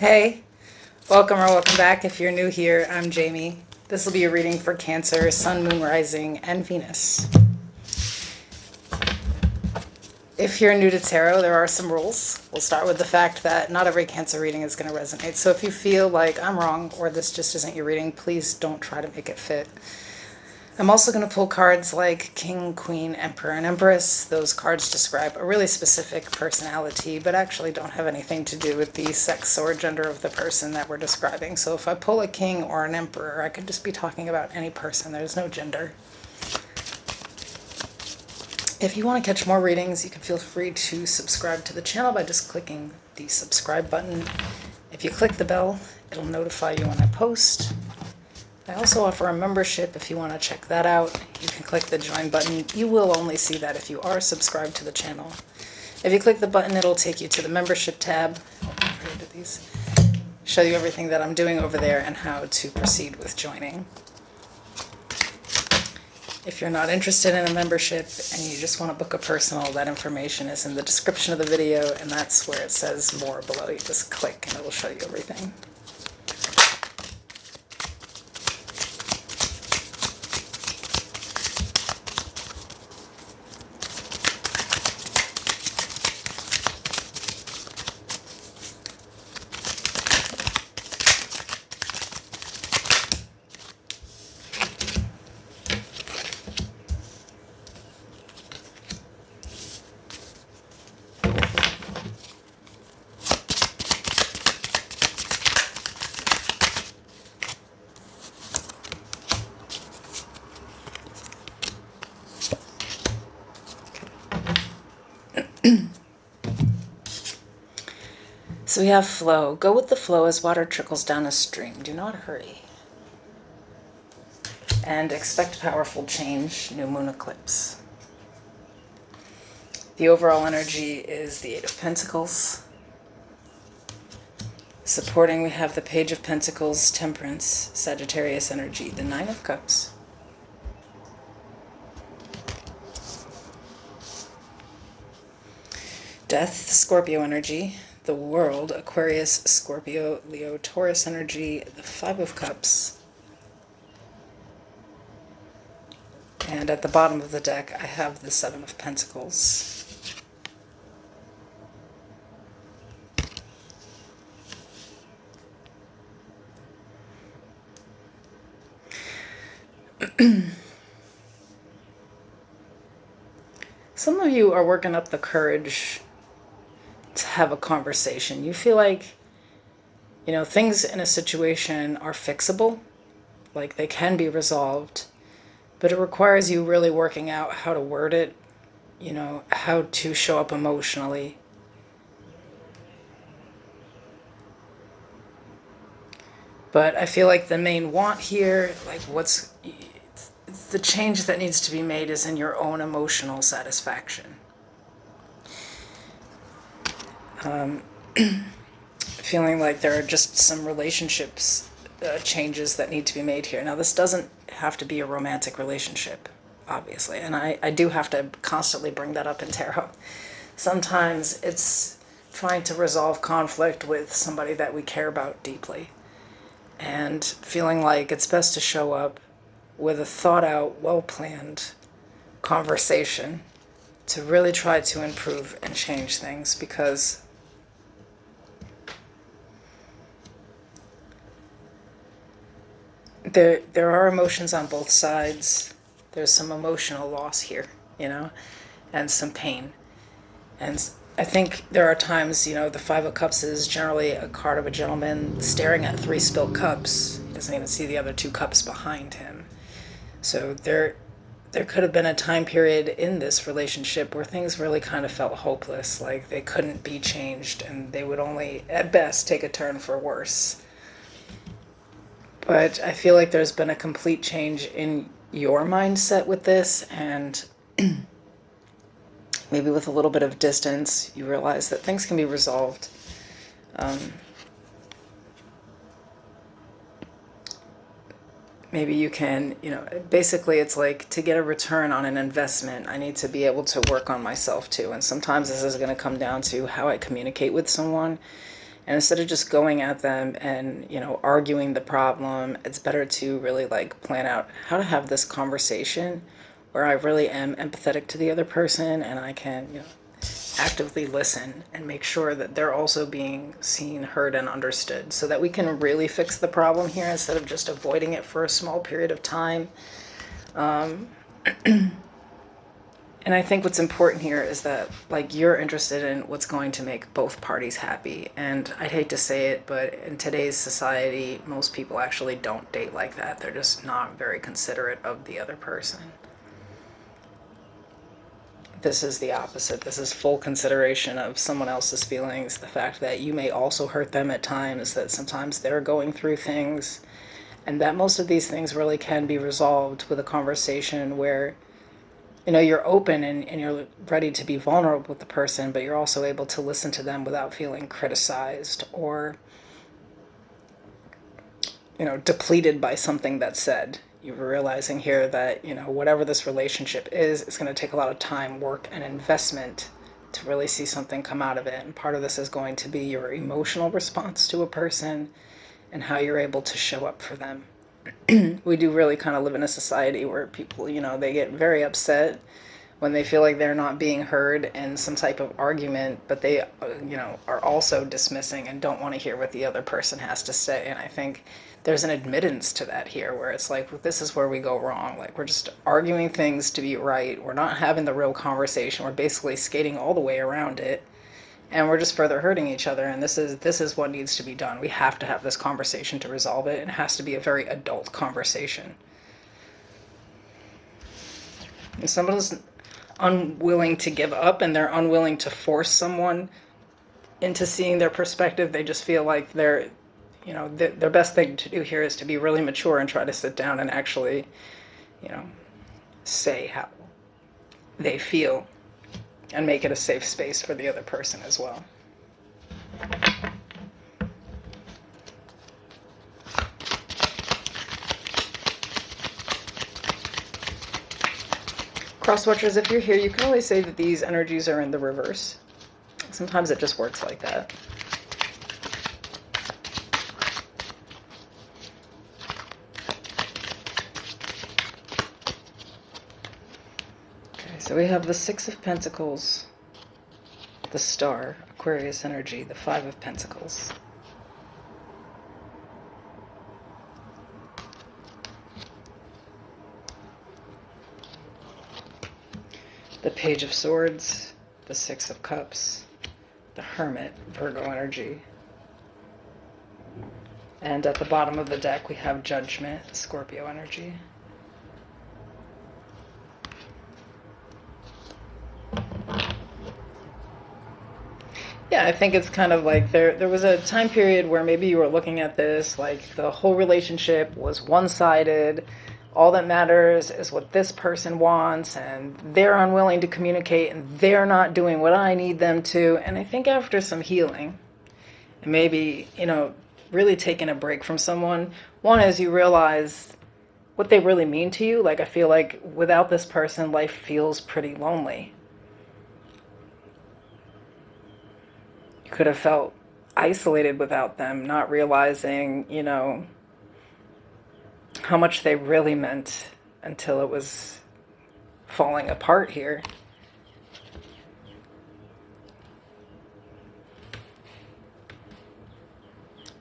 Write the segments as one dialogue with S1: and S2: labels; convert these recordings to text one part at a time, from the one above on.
S1: Hey, welcome or welcome back. If you're new here, I'm Jamie. This will be a reading for Cancer, Sun, Moon, Rising, and Venus. If you're new to tarot, there are some rules. We'll start with the fact that not every Cancer reading is going to resonate. So if you feel like I'm wrong or this just isn't your reading, please don't try to make it fit. I'm also going to pull cards like King, Queen, Emperor, and Empress. Those cards describe a really specific personality, but actually don't have anything to do with the sex or gender of the person that we're describing. So if I pull a King or an Emperor, I could just be talking about any person. There's no gender. If you want to catch more readings, you can feel free to subscribe to the channel by just clicking the subscribe button. If you click the bell, it'll notify you when I post. I also offer a membership if you want to check that out. You can click the join button. You will only see that if you are subscribed to the channel. If you click the button, it'll take you to the membership tab. Show you everything that I'm doing over there and how to proceed with joining. If you're not interested in a membership and you just want to book a personal, that information is in the description of the video, and that's where it says more below. You just click and it will show you everything. So we have flow. Go with the flow as water trickles down a stream. Do not hurry. And expect powerful change. New moon eclipse. The overall energy is the Eight of Pentacles. Supporting, we have the Page of Pentacles, Temperance, Sagittarius energy, the Nine of Cups. Death, Scorpio energy. The World, Aquarius, Scorpio, Leo, Taurus energy, the Five of Cups. And at the bottom of the deck, I have the Seven of Pentacles. Some of you are working up the courage to have a conversation. You feel like, things in a situation are fixable, like they can be resolved, but it requires you really working out how to word it, how to show up emotionally. But I feel like the main want here, the change that needs to be made is in your own emotional satisfaction. Feeling like there are just some relationships changes that need to be made here. Now, this doesn't have to be a romantic relationship, obviously, and I do have to constantly bring that up in tarot. Sometimes it's trying to resolve conflict with somebody that we care about deeply, and feeling like it's best to show up with a thought-out, well-planned conversation to really try to improve and change things, because there are emotions on both sides. There's some emotional loss here, and some pain. And I think there are times, the Five of Cups is generally a card of a gentleman staring at 3 spilled cups. He doesn't even see the other 2 cups behind him. So there could have been a time period in this relationship where things really kind of felt hopeless, like they couldn't be changed and they would only, at best, take a turn for worse. But I feel like there's been a complete change in your mindset with this, and maybe with a little bit of distance, you realize that things can be resolved. Maybe you can, basically it's like, to get a return on an investment, I need to be able to work on myself too. And sometimes this is going to come down to how I communicate with someone And instead of just going at them and, arguing the problem, it's better to really like plan out how to have this conversation where I really am empathetic to the other person and I can, actively listen and make sure that they're also being seen, heard, and understood so that we can really fix the problem here instead of just avoiding it for a small period of time. And I think what's important here is that, like, you're interested in what's going to make both parties happy. And I'd hate to say it, but in today's society, most people actually don't date like that. They're just not very considerate of the other person. This is the opposite. This is full consideration of someone else's feelings. The fact that you may also hurt them at times, that sometimes they're going through things, and that most of these things really can be resolved with a conversation where you're open and you're ready to be vulnerable with the person, but you're also able to listen to them without feeling criticized or, depleted by something that's said. You're realizing here that, whatever this relationship is, it's going to take a lot of time, work, and investment to really see something come out of it. And part of this is going to be your emotional response to a person and how you're able to show up for them. We do really kind of live in a society where people, they get very upset when they feel like they're not being heard in some type of argument, but they, are also dismissing and don't want to hear what the other person has to say. And I think there's an admittance to that here where it's like, well, this is where we go wrong. Like, we're just arguing things to be right. We're not having the real conversation. We're basically skating all the way around it. And we're just further hurting each other. And this is what needs to be done. We have to have this conversation to resolve it. And it has to be a very adult conversation. If someone's unwilling to give up and they're unwilling to force someone into seeing their perspective, they just feel like their best thing to do here is to be really mature and try to sit down and actually, say how they feel. And make it a safe space for the other person as well. Cross-watchers, if you're here, you can always say that these energies are in the reverse. Sometimes it just works like that. So we have the Six of Pentacles, the Star, Aquarius energy, the Five of Pentacles. The Page of Swords, the Six of Cups, the Hermit, Virgo energy. And at the bottom of the deck we have Judgment, Scorpio energy. Yeah, I think it's kind of like there was a time period where maybe you were looking at this like the whole relationship was one-sided. All that matters is what this person wants, and they're unwilling to communicate, and they're not doing what I need them to. And I think after some healing, and maybe, really taking a break from someone, one is you realize what they really mean to you. Like, I feel like without this person, life feels pretty lonely. Could have felt isolated without them, not realizing, how much they really meant until it was falling apart here.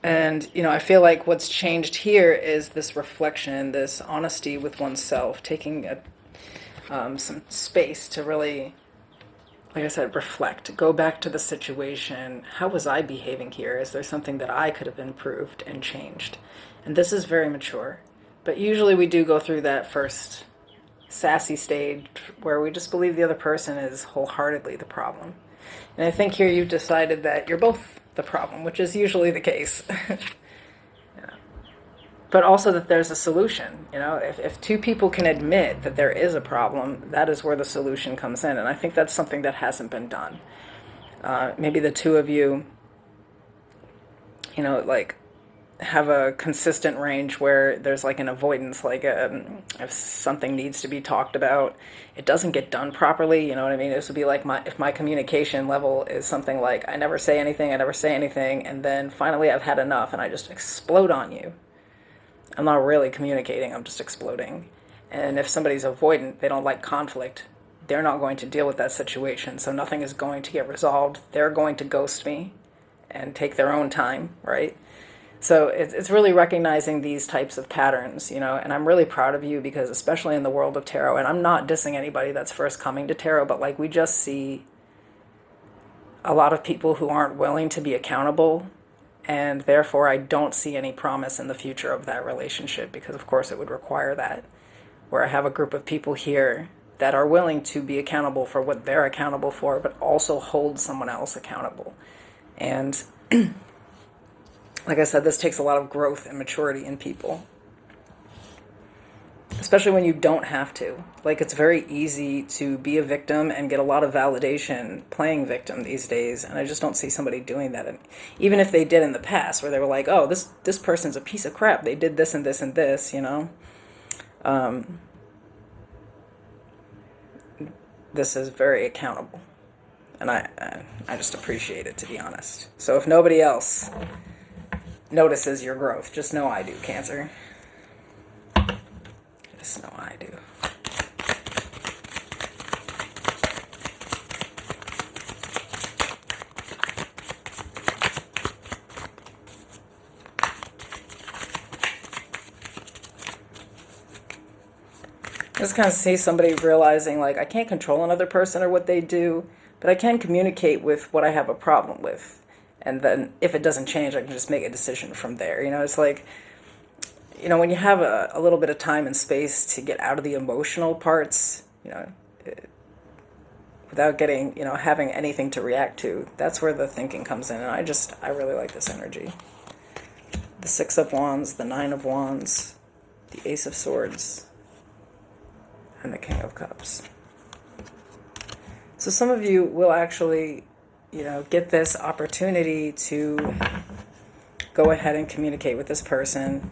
S1: And, I feel like what's changed here is this reflection, this honesty with oneself, taking some space to really, like I said, reflect, go back to the situation. How was I behaving here? Is there something that I could have improved and changed? And this is very mature. But usually we do go through that first sassy stage where we just believe the other person is wholeheartedly the problem. And I think here you've decided that you're both the problem, which is usually the case. But also that there's a solution. If two people can admit that there is a problem, that is where the solution comes in. And I think that's something that hasn't been done. Maybe the two of you, have a consistent range where there's like an avoidance, like if something needs to be talked about, it doesn't get done properly. You know what I mean? This would be like if my communication level is something like I never say anything, and then finally I've had enough and I just explode on you. I'm not really communicating, I'm just exploding. And if somebody's avoidant, they don't like conflict, they're not going to deal with that situation, so nothing is going to get resolved. They're going to ghost me and take their own time, right? So it's really recognizing these types of patterns, and I'm really proud of you because especially in the world of tarot, and I'm not dissing anybody that's first coming to tarot, but like we just see a lot of people who aren't willing to be accountable, and therefore I don't see any promise in the future of that relationship because of course it would require that, where I have a group of people here that are willing to be accountable for what they're accountable for, but also hold someone else accountable. And like I said, this takes a lot of growth and maturity in people, especially when you don't have to. Like, it's very easy to be a victim and get a lot of validation playing victim these days, and I just don't see somebody doing that. And even if they did in the past, where they were like, oh, this person's a piece of crap, they did this and this and this, this is very accountable, and I just appreciate it, to be honest. So if nobody else notices your growth, just know I do, Cancer. Just know I do. Just kind of see somebody realizing, like, I can't control another person or what they do, but I can communicate with what I have a problem with. And then if it doesn't change, I can just make a decision from there. It's like, when you have a little bit of time and space to get out of the emotional parts, without getting, having anything to react to, that's where the thinking comes in. And I really like this energy. The Six of Wands, the Nine of Wands, the Ace of Swords, and the King of Cups. So some of you will actually, get this opportunity to go ahead and communicate with this person.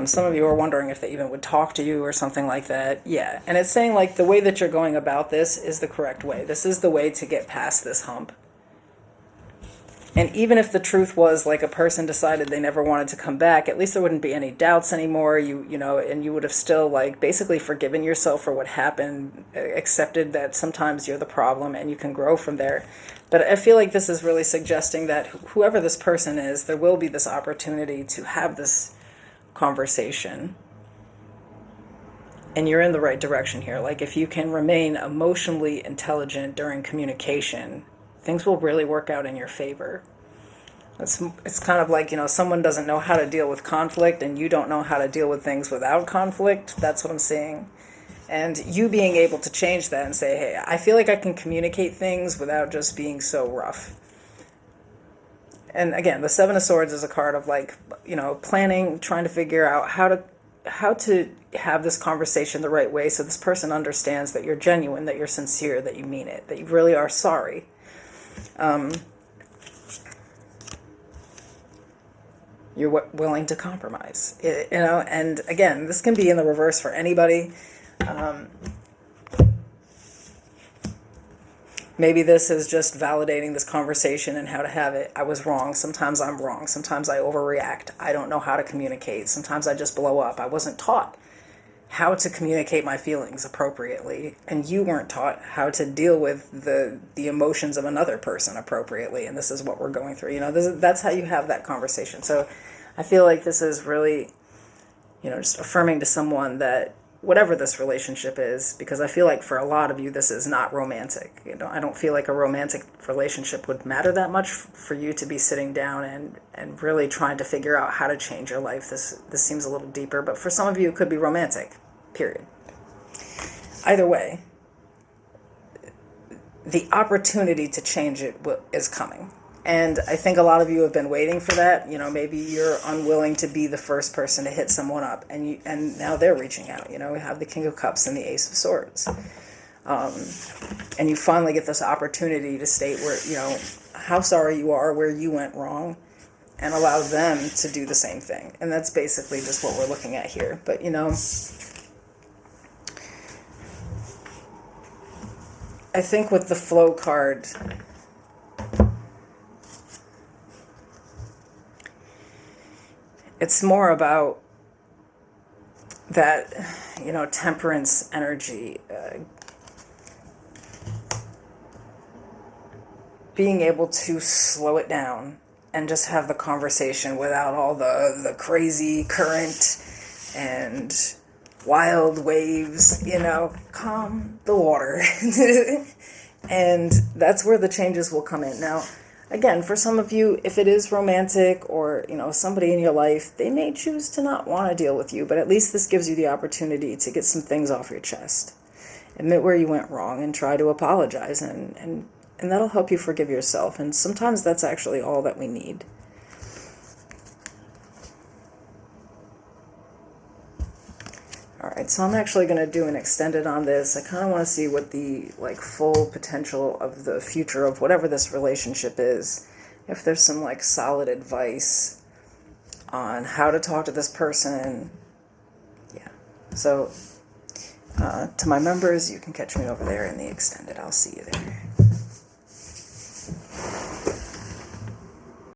S1: Some of you are wondering if they even would talk to you or something like that. Yeah, and it's saying like the way that you're going about this is the correct way. This is the way to get past this hump. And even if the truth was like a person decided they never wanted to come back, at least there wouldn't be any doubts anymore. And you would have still like basically forgiven yourself for what happened, accepted that sometimes you're the problem and you can grow from there. But I feel like this is really suggesting that whoever this person is, there will be this opportunity to have this conversation. And you're in the right direction here. Like if you can remain emotionally intelligent during communication, things will really work out in your favor. It's kind of like, someone doesn't know how to deal with conflict and you don't know how to deal with things without conflict. That's what I'm seeing. And you being able to change that and say, hey, I feel like I can communicate things without just being so rough. And again, the Seven of Swords is a card of like, planning, trying to figure out how to have this conversation the right way so this person understands that you're genuine, that you're sincere, that you mean it, that you really are sorry. You're willing to compromise, and again, this can be in the reverse for anybody. Maybe this is just validating this conversation and how to have it. I was wrong. Sometimes I'm wrong. Sometimes I overreact. I don't know how to communicate. Sometimes I just blow up. I wasn't taught how to communicate my feelings appropriately, and you weren't taught how to deal with the emotions of another person appropriately, and this is what we're going through. That's how you have that conversation. So I feel like this is really, just affirming to someone that whatever this relationship is, because I feel like for a lot of you, this is not romantic. I don't feel like a romantic relationship would matter that much for you to be sitting down and really trying to figure out how to change your life. This seems a little deeper, but for some of you, it could be romantic, period. Either way, the opportunity to change it is coming. And I think a lot of you have been waiting for that. Maybe you're unwilling to be the first person to hit someone up, and now they're reaching out. We have the King of Cups and the Ace of Swords. And you finally get this opportunity to state where, how sorry you are, where you went wrong, and allow them to do the same thing. And that's basically just what we're looking at here. But, you know, I think with the Flow card, it's more about that, you know, temperance energy, being able to slow it down and just have the conversation without all the crazy current and wild waves, you know, calm the water. And that's where the changes will come in. Now, again, for some of you, if it is romantic or, you know, somebody in your life, they may choose to not want to deal with you, but at least this gives you the opportunity to get some things off your chest. Admit where you went wrong and try to apologize, and that'll help you forgive yourself. And sometimes that's actually all that we need. All right, so I'm actually going to do an extended on this. I kind of want to see what the full potential of the future of whatever this relationship is. If there's some solid advice on how to talk to this person. Yeah. So to my members, you can catch me over there in the extended. I'll see you there.